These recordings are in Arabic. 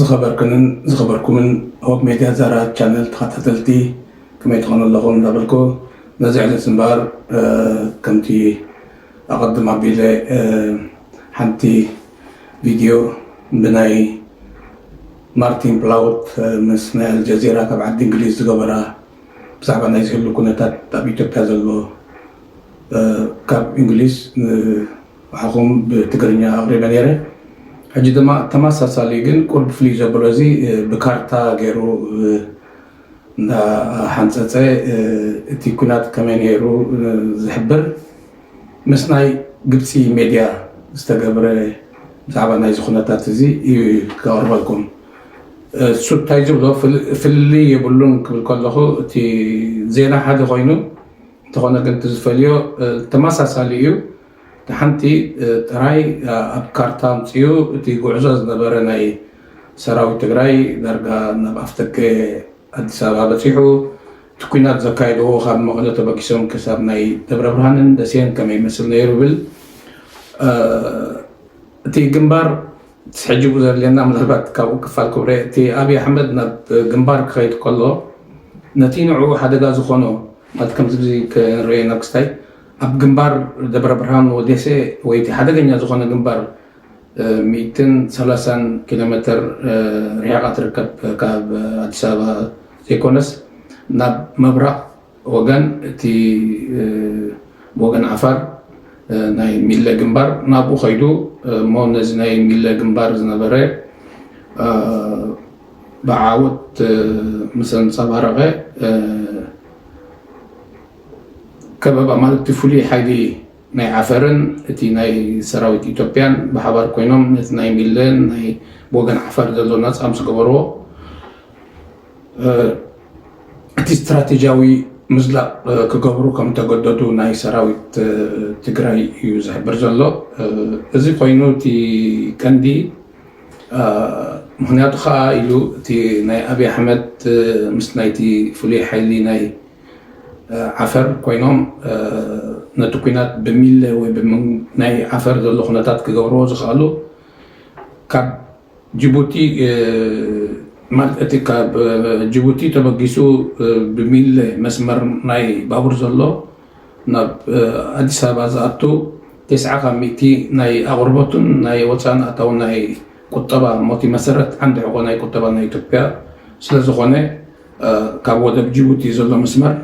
زخبركم هو ميديا زارات channel تخاتلتي كما يتخون اللهم دابلكو نزع الاسنبار كمتي أقدم عبيلة حنتي فيديو بناي مارتين بلاوت مسنا الجزيرة كبعد إنجليز زغبرا بصعب أن يزهلو كونتات أبيتو بتازلو كاب إنجليز وحاكم بتقرنيا أغريبا نيري حجي تماساسالي جن قرب فلي جبرزي بكارتا غيرو نا حنصصه تي كونات كمان يرو زحبر مسناي قبسي ميديا استغبر بصعب ناي زخناتات زي كاربالكم سوت تايجبلو في اللي يبلون كلكو تي زينا حد خوينو تخونا كنت زفليو تماساساليو تحنتي تراي أبكارتا متيو تي قعزاز نبرناي سراوي تقراي درجة نبافتك أديس أبابا تيحو تكوينات زكايدو خاب مغلة تباكسون كساب ناي دبر برهانن دسين كما يمثل نيروبل تي جنبار تحجبو زر لنا مدربات كاو كفال كبري تي أبي أحمد نب جنبار كخيط كله نتينعو حدا غازو خونو ماتكم زبزي كنرأي نكستاي أب جنبار دبر برهان وديسة ويتي حدا جنيا زخنا جنبار 230 كيلومتر رياقة تركب كاب أديس أبابا يكونس ناب مبرق وغن تي وغن عفر ناي ميلا جنبار نابو خيدو مونز ناي ميلا جنبار زنبرة بعاود مثلا صبارغة كبابا مال تفولي حيدي ناي عفرن تي ناي سراويت إثيوبيان بحبار كوينوم ناي ميلان ناي بوغن عفر دلو ناس أمس قبرو تي استراتيجياوي مزلا كقبرو كم تقددو ناي سراويت تقراي يزحبر زلو ازي كوينو تي كاندي مهنياتو خا إلو تي ناي أبي أحمد مسناي تي فولي حيلي ناي عفر كوينوم نتوكينات بميل وبمن ناي عفر دلو خناتات كقبرو زخالو كاب جيبوتي مالتي كاب جيبوتي تبقيسو بميل مسمر ناي بابور زلو ناب أديس أبابا زاتو 900 ناي أغربتون ناي وطان أتاو ناي كتابة موتي مسرت عند عقو ناي كتابة ناي إثيوبيا سلازغوني كاب ودب جيبوتي زلو مسمر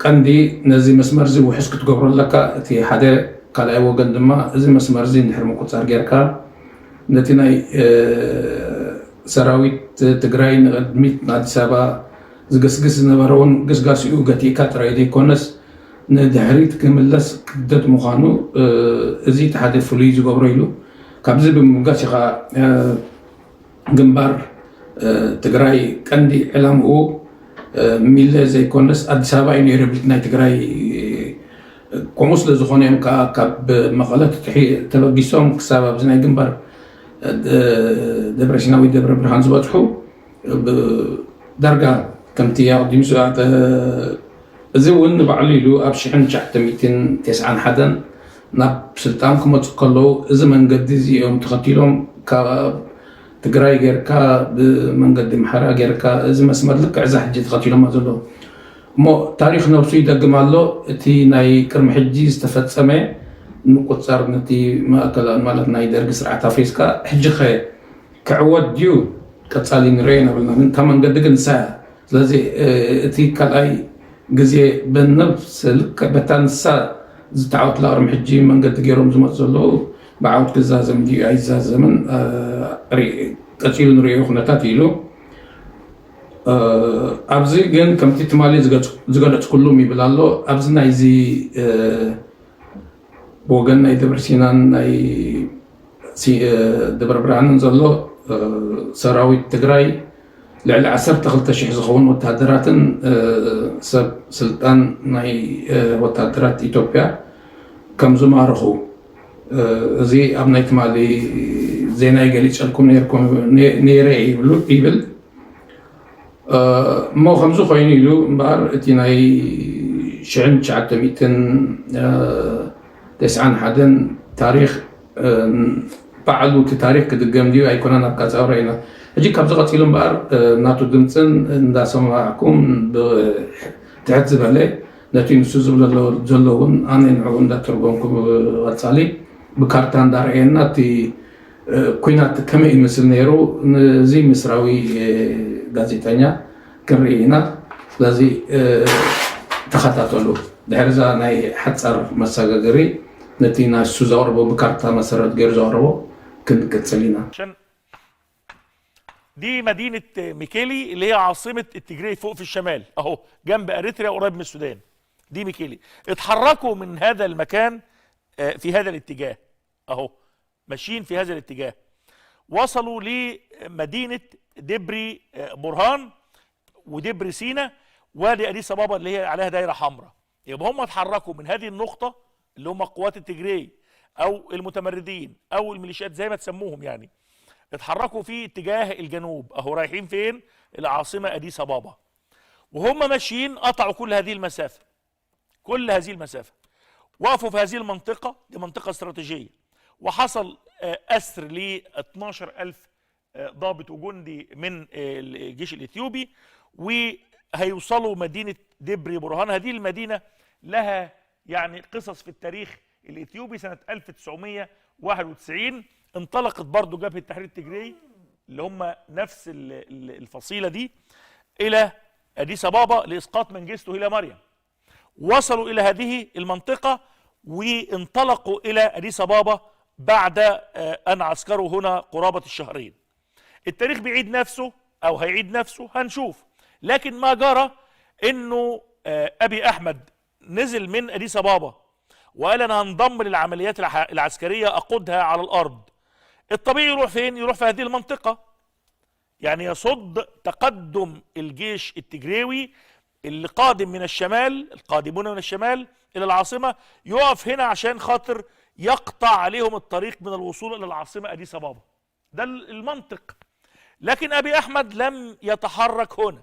كاندي نزي مسمر زي وحسك تقبر لك تي حدا قال ايوه قدما زي مسمر زي نحرمو كتار غيركا نتي ناي سراويت تقراي نقدميت أديس أبابا زقسقس نبرون قسقاسيو قتيكا ترايدي كونس ندحريت كملس كدت مخانو ازي تحدي فولي زقبريلو كابزي بمقاسيخا جنبار تقراي كاندي علامو ميلا زي كونس أديس أبابا إني ربلتنا تقراي كوموس لزخونيهم كاب مقالات تبقيسهم كسابا بزناي جنبار دبر شناوي دبر برهان زبطحو درجة كمتيا قديم ساعة زون بعليلو أبشحن شحت 209 حدا ناب سلطان كم تقولوا إذا من قدزي يوم تختيلهم كا تقراي غير كا من قدم حرا غير كا إذا ما سمر لك عز حجي تختيلهم هذولو مو تاريخ نفسي دقمالو تي ناي كرم حجي استفدت سمه نقطة صار نتي ما أكل مالت ناي درج سرعة فيسكا حج خير كعود ديو كتصالي نرينا بالنا من ثمن قد جنسا لازم تي كلاي جزء بالنفس لك بتنسى زتعوت لارم حجي من قد جيرهم زمت زلو بعود كزازم دي عايز زمن ري تشيل نريو خناتاتيلو أبزي جن كم تتمالي زغلت كلهم يبلالو أبزنا يزي بوغن ناي دبر سينان ناي دبر برهان زلو سراوي تقراي لعل 10 شيء زخون وتهدراتن سب سلطان ناي وتهدرات إثيوبيا كم زمارخو زي أبناي تمالي زيناي قاليش لكم نيري يبل مو خمسو خويني له مبار اتيناي شعن شعت 209 حدا تاريخ ባዕሉ እቲ ታሪክ ክድገም ድዩ ኣይኮነን ኣብ ካፃውረ ኢና ሕጂ ካብዚ ቀፂሉ እምበኣር ናቱ ድምፅን እንዳሰማዕኩም ትሕት ዝበለ ነቲ ንሱ ዝብሎ ዘሎ እውን ኣነ ንዕኡ እንዳተርጎምኩም ቀፃሊ ብካርታ እንዳርአየና እቲ ኩናት ከመይ ይመስል ነይሩ ነዚ ምስራዊ ጋዜጠኛ ክንርኢ ኢና ስለዚ ተኸታተሉ ድሕርዛ ናይ ሓፃር መሰጋገሪ ነቲ ናሱ ዘቕርቦ ብካርታ መሰረት ገይሩ ዘቕርቦ ክንቅፅል ኢና دي مدينة ميكيلي اللي هي عاصمة التجري فوق في الشمال اهو جنب اريتريا قريب من السودان. دي ميكيلي اتحركوا من هذا المكان في هذا الاتجاه اهو ماشيين في هذا الاتجاه وصلوا لمدينة دبري برهان ودبري سينا وادي اديس ابابا اللي هي عليها دايرة حمراء. يبقى هم اتحركوا من هذه النقطة اللي هم قوات التجري او المتمردين او الميليشيات زي ما تسموهم يعني اتحركوا في اتجاه الجنوب اهو رايحين فين؟ العاصمة اديس ابابا وهم ماشيين قطعوا كل هذه المسافة وقفوا في هذه المنطقة دي منطقة استراتيجية وحصل أسر ل 12,000 ضابط وجندي من الجيش الإثيوبي وهيوصلوا مدينة دبري برهان. هذه المدينة لها يعني قصص في التاريخ الإثيوبي. سنة 1991 انطلقت برضو جبهة التحرير التجري اللي هم نفس الفصيلة دي إلى أديس أبابا لإسقاط منجستو إلى مريم. وصلوا إلى هذه المنطقة وانطلقوا إلى أديس أبابا بعد أن عسكروا هنا قرابة الشهرين. التاريخ بيعيد نفسه أو هيعيد نفسه هنشوف. لكن ما جرى إنه أبي أحمد نزل من أديس أبابا وقال أنا هنضم للعمليات العسكرية أقودها على الأرض. الطبيعي يروح فين؟ يروح في هذه المنطقة يعني يصد تقدم الجيش التجريوي اللي قادم من الشمال القادمون من الشمال إلى العاصمة يقف هنا عشان خاطر يقطع عليهم الطريق من الوصول إلى العاصمة أديس أبابا. ده المنطق. لكن أبي أحمد لم يتحرك هنا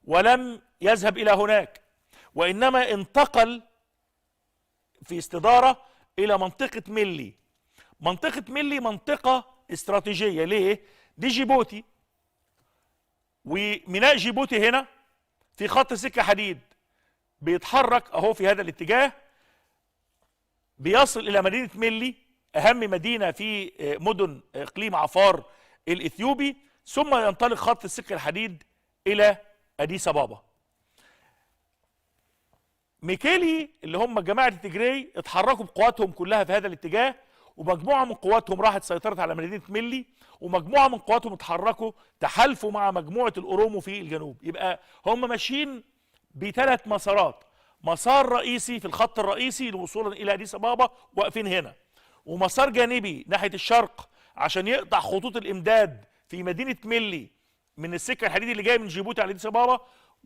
ولم يذهب إلى هناك وإنما انتقل في استدارة إلى منطقة ملي. منطقة ملي منطقة استراتيجية. ليه؟ دي جيبوتي وميناء جيبوتي هنا في خط سكة حديد بيتحرك اهو في هذا الاتجاه بيصل الى مدينة ملي اهم مدينة في مدن اقليم عفار الاثيوبي ثم ينطلق خط السكة الحديد الى اديس ابابا. ميكيلي اللي هم جماعة التجري اتحركوا بقواتهم كلها في هذا الاتجاه ومجموعة من قواتهم راحت سيطرت على مدينة ملي ومجموعة من قواتهم اتحركوا تحالفوا مع مجموعة الأورومو في الجنوب. يبقى هم ماشيين بثلاث مسارات. مسار رئيسي في الخط الرئيسي لوصولا إلى أديس أبابا واقفين هنا ومسار جانبي ناحية الشرق عشان يقطع خطوط الإمداد في مدينة ملي من السكة الحديدي اللي جاية من جيبوتي على أديس أبابا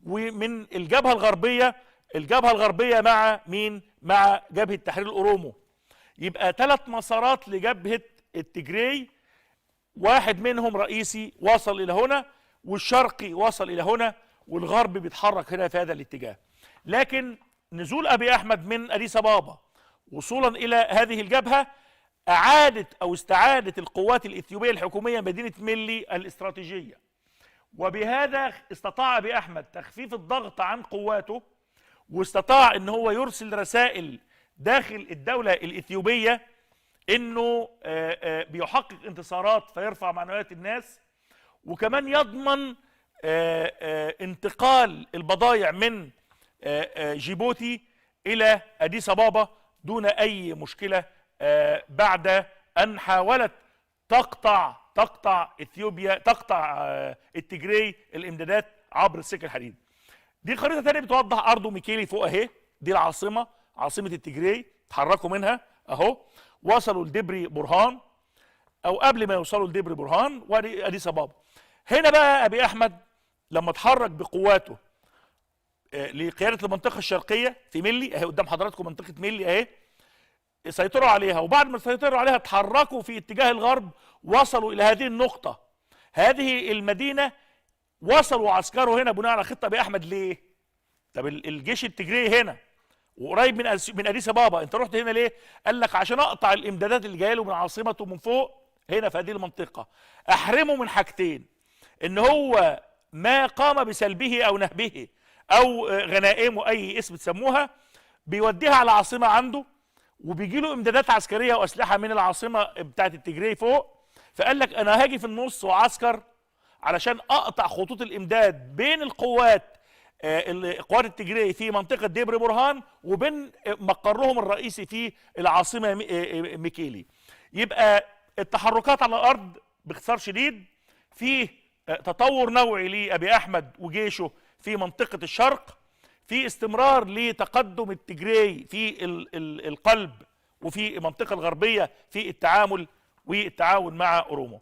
ومن الجبهة الغربية مع مين؟ مع جبهة تحرير الأورومو. يبقى ثلاث مسارات لجبهة التجري واحد منهم رئيسي وصل إلى هنا والشرقي وصل إلى هنا والغرب بيتحرك هنا في هذا الاتجاه. لكن نزول أبي أحمد من أديس أبابا وصولا إلى هذه الجبهة أعادت أو استعادت القوات الإثيوبية الحكومية مدينة ملي الاستراتيجية وبهذا استطاع أبي أحمد تخفيف الضغط عن قواته واستطاع أن هو يرسل رسائل داخل الدولة الإثيوبية انه بيحقق انتصارات فيرفع معنويات الناس وكمان يضمن انتقال البضائع من جيبوتي الى اديس ابابا دون اي مشكلة بعد ان حاولت تقطع اثيوبيا تقطع التجري الامدادات عبر السكة الحديد. دي خريطة ثانية بتوضح ارض ميكيلي فوق اهي. دي العاصمة عاصمة التجري تحركوا منها اهو وصلوا لدبري برهان او قبل ما يوصلوا لدبري برهان وادي اديس ابابا. هنا بقى ابي احمد لما اتحرك بقواته لقياده المنطقه الشرقيه في ملي اهي قدام حضراتكم منطقه ملي اهي سيطروا عليها وبعد ما سيطروا عليها اتحركوا في اتجاه الغرب وصلوا الى هذه النقطه. هذه المدينه وصلوا عسكروا هنا بناء على خطه ابي احمد. ليه؟ طب الجيش التجري هنا وقريب من اديس ابابا انت رحت هنا ليه؟ قال لك عشان اقطع الامدادات اللي جايه له من عاصمته من فوق هنا في هذه المنطقة احرمه من حاجتين: ان هو ما قام بسلبه او نهبه او غنائمه اي اسم تسموها بيوديها على العاصمة عنده، وبيجي له امدادات عسكرية واسلحة من العاصمة بتاعت التجري فوق. فقال لك انا هاجي في النص وعسكر علشان اقطع خطوط الامداد بين القوات قوات التجري في منطقة ديبر برهان وبين مقرهم الرئيسي في العاصمة ميكيلي. يبقى التحركات على الارض باختصار شديد فيه تطور نوعي لأبي أحمد وجيشه في منطقة الشرق، في استمرار لتقدم التجري في القلب وفي المنطقة الغربية في التعامل والتعاون مع أورومو.